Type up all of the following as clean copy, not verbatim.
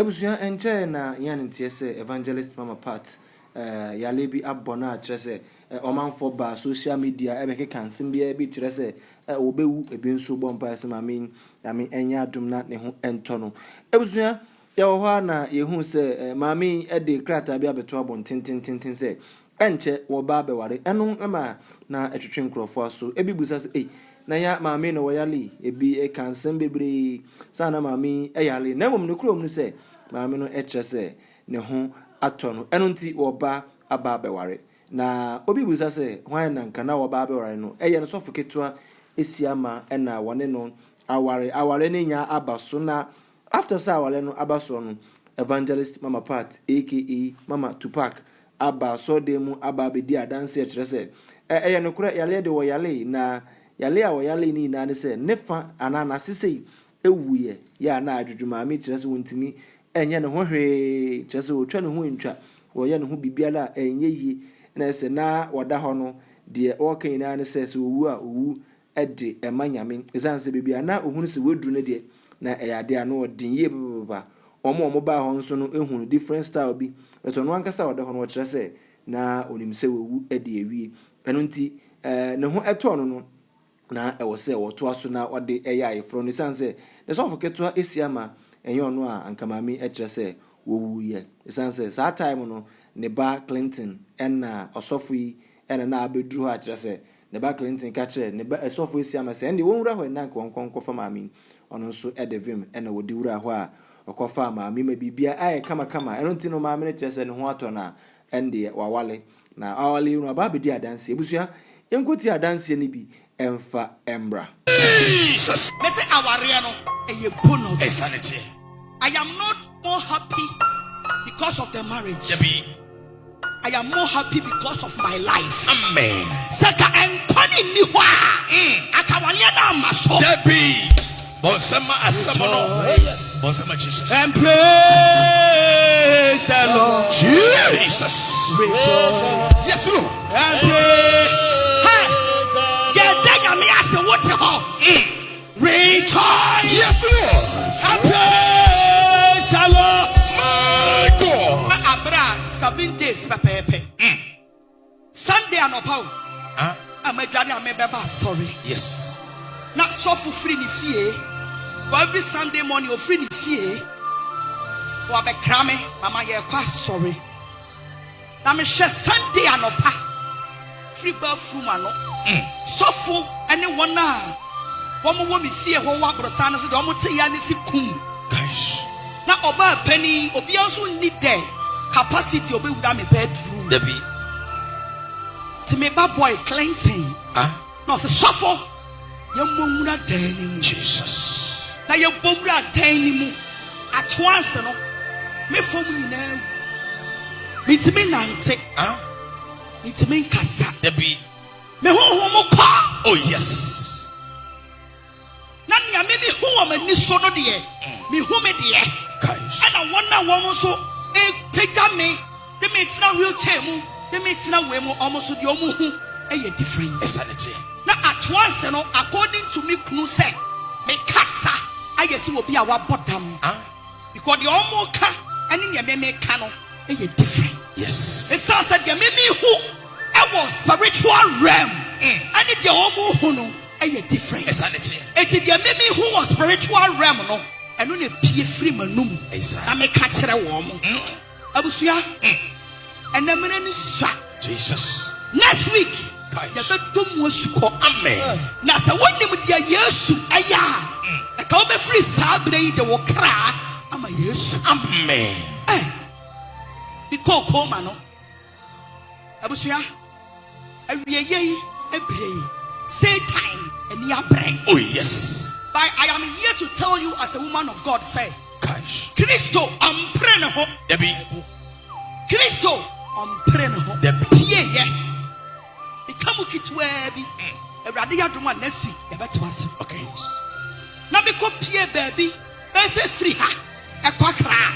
Ebusuya enche na yan ntiese evangelist mama part yale bi abona atrese omanfo ba social media ebeke kansim bia bi trese obewu ebi nso bompa ase mami yami enya adum na ne ho entono ebusuya ya wo ha na yehu se mami ede krata bia beto abon tintin se enche wo ba beware eno ma na etwetwe nkrofo so ebi busa se na ya mami no woyale ebi kansim bebre sana mami eyale na mom ne krom no se mami no etrese ne ho atono eno nti wo ba aba beware na obi busa se hwan na nka na wo ba beware no eye no sofo ketua Asiamah ena wone no aware ne nya abaso na after sa aware no abaso no evangelist mama part aka mama Tupac abaso demu ababedi adanse etrese eye no kura yale de wo yale na yale a wo yale ni na ne se nefa anana sesei ewuye ya na adwudwuma mi trese wontimi enye ne ho hwe trese wo twa ne ho ntwa wo ye ne ho bibiala enye yi na se na wada ho no de o kan na ne se owu a owu ede emanyame ezanse bibia na ohunu se wedru ne de na eyade a no odin ye baba omo ba ho nso no ehunu different style bi beto no ankasa wada ho no trese na onim se owu ede ewie eno nti ne ho eto no na ewo se woto aso na ode eya ifro no sanse ne so foketo Asiamah enye ono a ankamami etrese wowu ye sanse sa time no ne ba Clinton na osofu yi na abedru ha etrese ne ba Clinton ka kire ne ba osofu Asiamah se ende wonwura ho na nkonkonko fa mami ono nso edevim na wodi wura ho a okofa mami ma bibia aye kama eno ntino mami ne etrese ne ho ato na ende wawale na awale no ba bedi adanse ebusua yenkoti adanse ni bi emfa embra Jesus. Me say aware no eye bonus. Insanity. I am not more happy because of the marriage. Debbie. I am more happy because of my life. Amen. Saka enkoni ni hwa. Akawale na maso. Debbie. Bonsema asamono. Bonsema Jesus. And praise the Lord. Jesus. Rejoice. Yes, Lord. And praise. Rejoice. Yes, Lord. And praise the Lord. My God. Na abra 7 days pepepe. Sunday anopa. Amedwane amebeba sorry. Yes. Na so for free ni fie. Every Sunday morning o free ni fie. Wa be krame mama ye kwa sorry. Na me hye Sunday anopa. Free bathroom ano. So for anyone na womo mi fie ho wa brosa no so de omo te ya ne sikum Gosh. na oba pani obi anso need there capacity obi would me bedroom Debbie. to me bad boy Clinton no se sofo ye momura dan ni Jesus. na ye bomura dan ni mu atwanse no me fom nyina mitimi nante mitimi nkasa Debbie. me ho mo kwa Oh yes. Nanya me hu o mani so no de me hu me de Gosh. and I won so e picture me the me tina wheelchair mu the me tina we mu almost the omu hu e different Insanity. na at once no according to me kunu say me kasa ayesi obi a wabodam because the omu ka ani ye me ka no e different. Yes. It sounds like the me hu e was spiritual realm and the omu hu no e different. Insanity. It is the me who was spiritual realm no eno na pie free manum na me ka kire wo mo abusua enamene ni sha Jesus. next week the bedum wasuko Amen. na sa wonim dia Yesu aya e ka be free sabre yi de wo kra ama Yesu Amen. because koma no abusua awie yi ebre Satan and ya break. Oh yes. But I am here to tell you as a woman of God say, Gosh. Christo am praying ho. Debbie. Christo am praying ho. Debbie. Yeah. Become kitwe bi. Everybody ya do next week. You better was. Okay. Na be ko pie baby. Be say free ha. E kwa kra.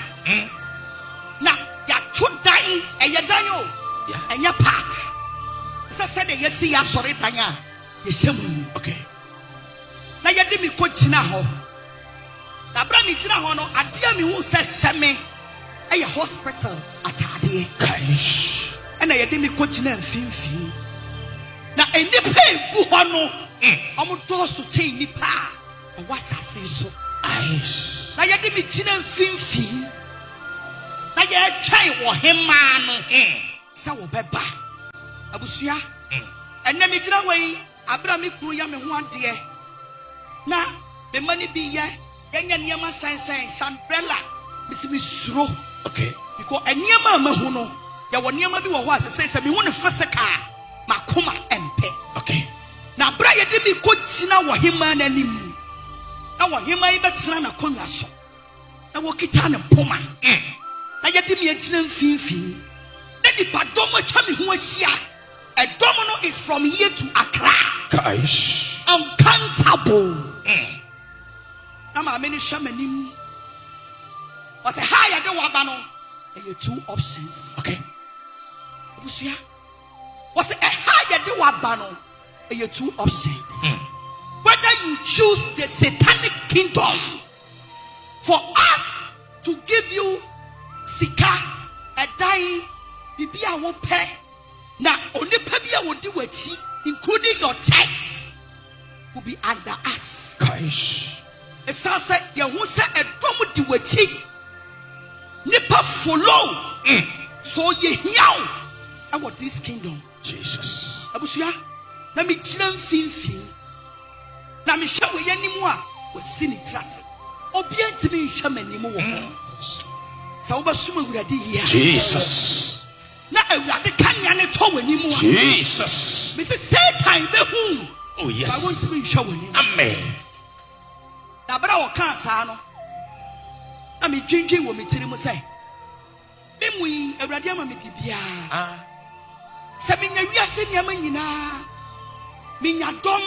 Na ya to dan e ya dan yo. Yeah. Enya park. Say the yesi ya sorry dan ya. Yeshemu. Okay. Na yedi mi ko china ho. Na bra mi gyina ho no ade mi hu se hyeme e ye hospital atade. Kaish. Na ye de mi ko gyina mfimfini. Na enipa egu ho no omo to so chei nipa a wasase so. Aish. Na ye de mi gyina mfimfini. Na ye twai wo hema no. Sa wo beba. Abusua. Enne mi gyina wei abra mi kuru ya me ho ade. Na me mani bi ye yenya niam sansan umbrella mi suro. Okay. Because eniam ma hu no ya wo niam bi wo ho asese se me hu ne physical makoma empe. Okay. Na bra ye de mi ko gyina wo hema na nim. Na wo hema yi betra na konwa so. Na wo kita ne poma. Na ye de mi agyina mfimfini. Na di padom atwa me ho ahia. A domino is from here to Accra. Kaish. Uncountable. Na ma me ni shamanim. Was a higher than wabano. And you two options. Okay. Busia. Was a higher than wabano. And you two options. Whether you choose the satanic kingdom for us to give you sika, a dying, bibia won't pay. Now, only Pabia will do it, including your church, will be under us. Kaish. A sunset, you won't say a drum with the witchy. Nipa follow. So ye hear about this kingdom. Jesus. Abusia, let me chill fin. Now, me show you anymore with sin trust. Obedient me, shaman anymore. So, Basuma would have Jesus. Na awurade kanya ne to wani mu. Jesus. Me say Satan be hu. Oh yes. I want to be show wani. Amen. Na bra wo kan sa no. Na me dwendwen wo me tiri mu say. Me mu awurade ama me bibia. Se me nya wiase niam nyina. Me nya dom.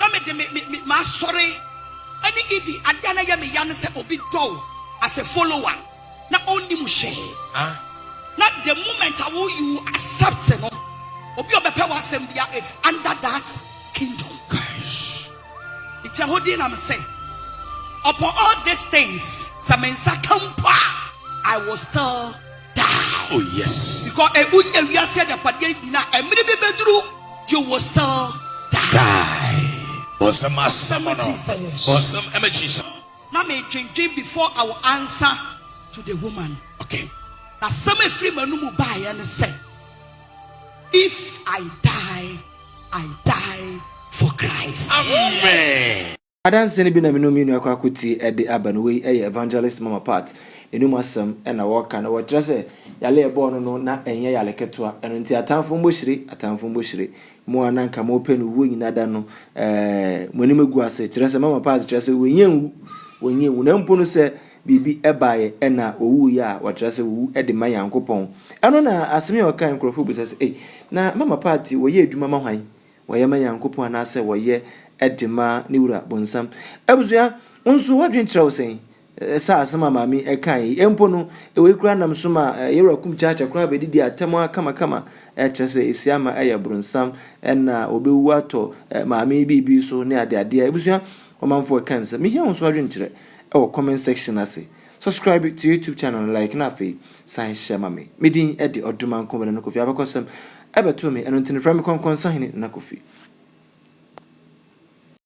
Na me de me ma sori. Ani ifi ade na ya me ya ne se obi do as a follower. Na oni mu hwe. Not the moment I will you accept it. Obi obepe wasembia is under that kingdom. Gosh. It's a whole thing I'm saying. Upon all these things, I will still die. Oh yes. Because we are said you will still die. Awesome, awesome, Jesus. Now me change before I will answer to the woman. Okay. Now some free manumu buy and say, if I die for Christ. Amen. Adanse ne bi na menu menu akwakuti e de abanwe e evangelist mama part enum asem e na woka na wo kire se yale ebo no na enye yale ketoa eno nti atamfo mbohire mo ananka mo penu wo nyina da no monim egu ase kire se mama part kire se wonye wu na mpo no se bibi ebaye e na owu ya wo kire se wu e de ma yankopon eno na asem ye woka nkrofo bu se na mama part wo ye adwuma ma hwan wo ye ma yankopon ana se wo ye edema ni wura bonsam abusua onso wadwen kyerɛw sen sa asema maami ekan empo no ewe kura nam so ma yewura kum chacha kura bedidi atema kama kyerɛ Asiamah ɛyɛ bronsam ɛna obewu ato maami bibi so ne ade abusua ɔmanfo kansa me hia onso wadwen kyerɛ ɛwɔ comment section ase subscribe to YouTube channel like na afei sign share mame medin ɛde ɔdoma nkomo na Kofi abakɔsɛm ɛbɛto me ɛno ntini fra me konkon sahene na Kofi